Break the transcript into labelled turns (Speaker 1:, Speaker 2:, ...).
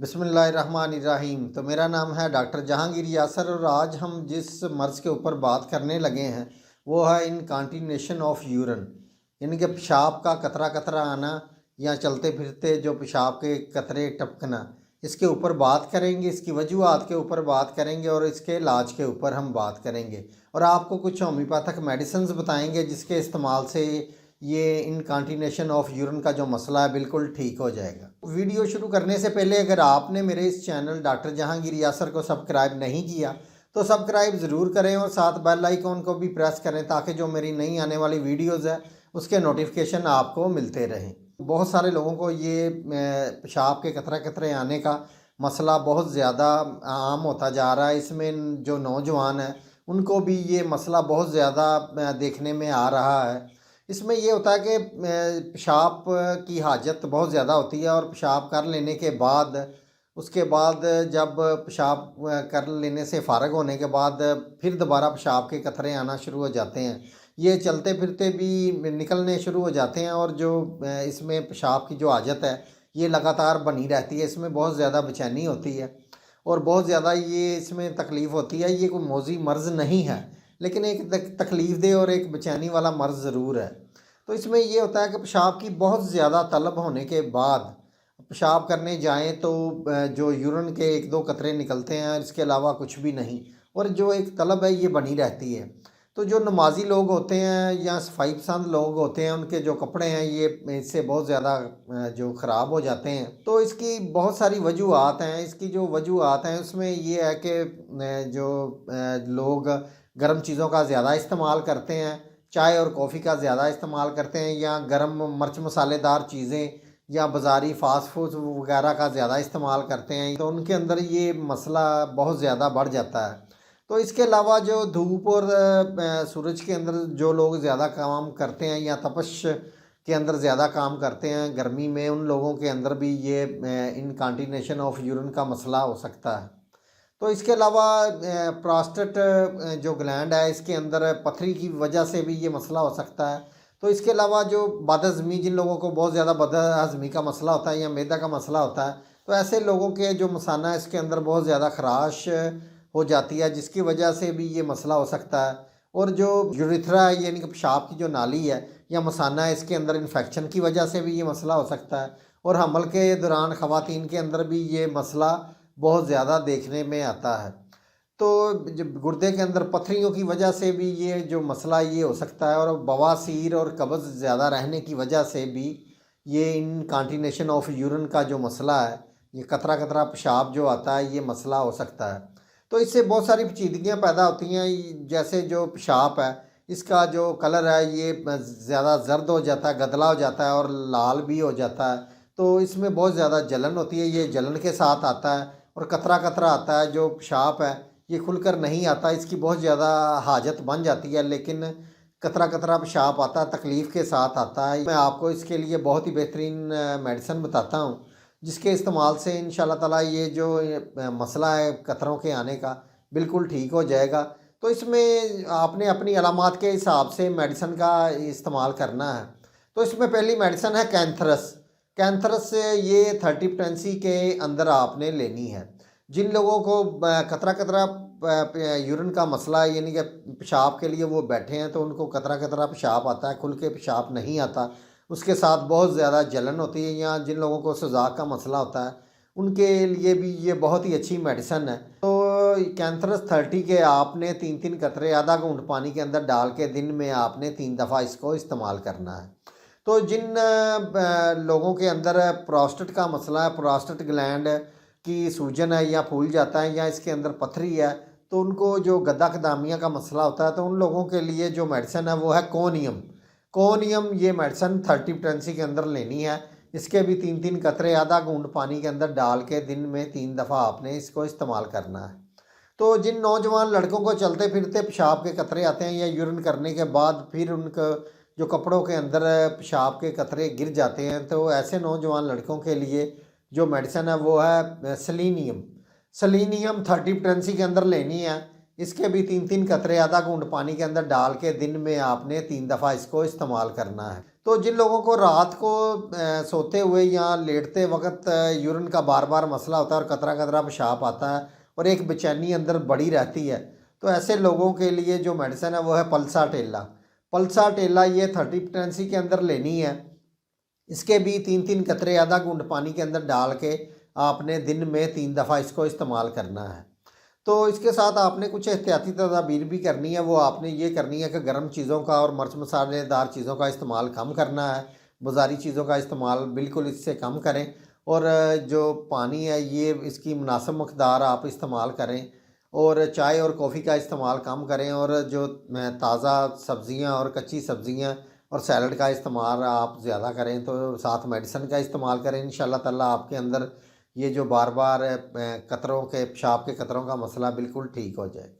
Speaker 1: बिस्मिल्लाहिर्रहमानिर्रहीम। तो मेरा नाम है डॉक्टर जहांगीर यासर और आज हम जिस मर्ज़ के ऊपर बात करने लगे हैं वो है इनकॉन्टिनेशन ऑफ यूरिन, यानी कि पेशाब का कतरा कतरा आना या चलते फिरते जो पेशाब के कतरे टपकना। इसके ऊपर बात करेंगे, इसकी वजूहात के ऊपर बात करेंगे और इसके इलाज के ऊपर हम बात करेंगे और आपको कुछ होम्योपैथिक मेडिसिन्स बताएंगे जिसके इस्तेमाल से ये इनकॉन्टिनेशन ऑफ यूरिन का जो मसला है बिल्कुल ठीक हो जाएगा। वीडियो शुरू करने से पहले अगर आपने मेरे इस चैनल डॉक्टर जहांगीर यासर को सब्सक्राइब नहीं किया तो सब्सक्राइब ज़रूर करें और साथ बेल आइकॉन को भी प्रेस करें ताकि जो मेरी नई आने वाली वीडियोस है उसके नोटिफिकेशन आपको मिलते रहें। बहुत सारे लोगों को ये पेशाब के कतरे कतरे आने का मसला बहुत ज़्यादा आम होता जा रहा है। इसमें जो नौजवान हैं उनको भी ये मसला बहुत ज़्यादा देखने में आ रहा है। इसमें ये होता है कि पेशाब की हाजत बहुत ज़्यादा होती है और पेशाब कर लेने के बाद उसके बाद जब पेशाब कर लेने से फ़ारग होने के बाद फिर दोबारा पेशाब के कतरे आना शुरू हो जाते हैं। ये चलते फिरते भी निकलने शुरू हो जाते हैं और जो इसमें पेशाब की जो आदत है ये लगातार बनी रहती है। इसमें बहुत ज़्यादा बेचैनी होती है और बहुत ज़्यादा ये इसमें तकलीफ़ होती है। ये कोई मौजी मर्ज़ नहीं है लेकिन एक तकलीफ़ दे और एक बेचैनी वाला मर्ज़ ज़रूर है। तो इसमें ये होता है कि पेशाब की बहुत ज़्यादा तलब होने के बाद पेशाब करने जाएं तो जो यूरिन के एक दो कतरे निकलते हैं, इसके अलावा कुछ भी नहीं, और जो एक तलब है ये बनी रहती है। तो जो नमाजी लोग होते हैं या सफाई पसंद लोग होते हैं उनके जो कपड़े हैं ये इससे बहुत ज़्यादा जो ख़राब हो जाते हैं। तो इसकी बहुत सारी वजूहात हैं। इसकी जो वजूहात हैं उसमें ये है कि जो लोग गर्म चीज़ों का ज़्यादा इस्तेमाल करते हैं, चाय और कॉफ़ी का ज़्यादा इस्तेमाल करते हैं या गर्म मिर्च मसालेदार चीज़ें या बाज़ारी फ़ास्ट फूड वगैरह का ज़्यादा इस्तेमाल करते हैं, तो उनके अंदर ये मसला बहुत ज़्यादा बढ़ जाता है। तो इसके अलावा जो धूप और सूरज के अंदर जो लोग ज़्यादा काम करते हैं या तपश के अंदर ज़्यादा काम करते हैं गर्मी में, उन लोगों के अंदर भी ये इनकॉन्टिनेशन ऑफ यूरिन का मसला हो सकता है। तो इसके अलावा प्रोस्टेट जो ग्लैंड है इसके अंदर पथरी की वजह से भी ये मसला हो सकता है। तो इसके अलावा जो बदहज़मी, जिन लोगों को बहुत ज़्यादा बदहज़मी का मसला होता है या मैदा का मसला होता है, तो ऐसे लोगों के जो मसाना है इसके अंदर बहुत ज़्यादा ख़राश हो जाती है जिसकी वजह से भी ये मसला हो सकता है। और जो यूरिथ्रा है यानी कि पेशाब की जो नाली है या मसाना है इसके अंदर इन्फेक्शन की वजह से भी ये मसला हो सकता है। और हमल के दौरान ख़वातीन के अंदर भी ये मसला बहुत ज़्यादा देखने में आता है। तो जब गुर्दे के अंदर पथरियों की वजह से भी ये जो मसला ये हो सकता है और बवासीर और कब्ज़ ज़्यादा रहने की वजह से भी ये इनकॉन्टिनेशन ऑफ यूरिन का जो मसला है, ये कतरा कतरा पेशाब जो आता है ये मसला हो सकता है। तो इससे बहुत सारी पेचीदगियाँ पैदा होती हैं, जैसे जो पेशाब है इसका जो कलर है ये ज़्यादा जर्द हो जाता है, गदला हो जाता है और लाल भी हो जाता है। तो इसमें बहुत ज़्यादा जलन होती है, ये जलन के साथ आता है और कतरा कतरा आता है। जो पेशाब है ये खुलकर नहीं आता, इसकी बहुत ज़्यादा हाजत बन जाती है लेकिन कतरा कतरा पेशाब आता है, तकलीफ़ के साथ आता है। मैं आपको इसके लिए बहुत ही बेहतरीन मेडिसिन बताता हूँ जिसके इस्तेमाल से इंशाल्लाह ताला ये जो मसला है कतरों के आने का बिल्कुल ठीक हो जाएगा। तो इसमें आपने अपनी अलामात के हिसाब से मेडिसिन का इस्तेमाल करना है। तो इसमें पहली मेडिसिन है कैंथरस। कैंथरस से ये 30 पोटेंसी के अंदर आपने लेनी है। जिन लोगों को कतरा कतरा यूरिन का मसला है यानी कि पेशाब के लिए वो बैठे हैं तो उनको कतरा कतरा पेशाब आता है, खुल के पेशाब नहीं आता, उसके साथ बहुत ज़्यादा जलन होती है, या जिन लोगों को सुजाक का मसला होता है उनके लिए भी ये बहुत ही अच्छी मेडिसिन है। तो कैंथरस 30 के आपने 3-3 कतरे आधा घूंट पानी के अंदर डाल के दिन में आपने 3 दफ़ा इसको इस्तेमाल करना है। तो जिन लोगों के अंदर प्रोस्टेट का मसला है, प्रोस्टेट ग्लैंड की सूजन है या फूल जाता है या इसके अंदर पथरी है, तो उनको जो गद्दा कदामिया का मसला होता है तो उन लोगों के लिए जो मेडिसिन है वो है कोनियम। कोनियम ये मेडिसिन 30 पोटेंसी के अंदर लेनी है। इसके भी 3-3 कतरे आधा घूंट पानी के अंदर डाल के दिन में 3 दफ़ा आपने इसको इस्तेमाल करना है। तो जिन नौजवान लड़कों को चलते फिरते पेशाब के कतरे आते हैं या यूरिन करने के बाद फिर उनका जो कपड़ों के अंदर पेशाब के कतरे गिर जाते हैं, तो ऐसे नौजवान लड़कों के लिए जो मेडिसिन है वो है सेलेनियम। सेलेनियम 30 पोटेंसी के अंदर लेनी है। इसके भी 3-3 कतरे आधा घूंट पानी के अंदर डाल के दिन में आपने 3 दफ़ा इसको इस्तेमाल करना है। तो जिन लोगों को रात को सोते हुए या लेटते वक्त यूरिन का बार बार मसला होता है और कतरा कतरा पेशाब आता है और एक बेचैनी अंदर बड़ी रहती है, तो ऐसे लोगों के लिए जो मेडिसिन है वो है पल्सा टेला। पल्सा टेला ये 30 पोटेंसी के अंदर लेनी है। इसके भी 3-3 कतरे आधा घूंट पानी के अंदर डाल के आपने दिन में 3 दफ़ा इसको इस्तेमाल करना है। तो इसके साथ आपने कुछ एहतियाती तदाबीर भी करनी है। वो आपने ये करनी है कि गर्म चीज़ों का और मिर्च मसालेदार चीज़ों का इस्तेमाल कम करना है, बाज़ारी चीज़ों का इस्तेमाल बिल्कुल इससे कम करें, और जो पानी है ये इसकी मुनासिब मकदार आप इस्तेमाल करें, और चाय और कॉफ़ी का इस्तेमाल कम करें, और जो ताज़ा सब्ज़ियाँ और कच्ची सब्ज़ियाँ और सैलड का इस्तेमाल आप ज़्यादा करें, तो साथ मेडिसिन का इस्तेमाल करें। इंशाल्लाह ताला आपके अंदर ये जो बार बार कतरों के पेशाब के कतरों का मसला बिल्कुल ठीक हो जाए।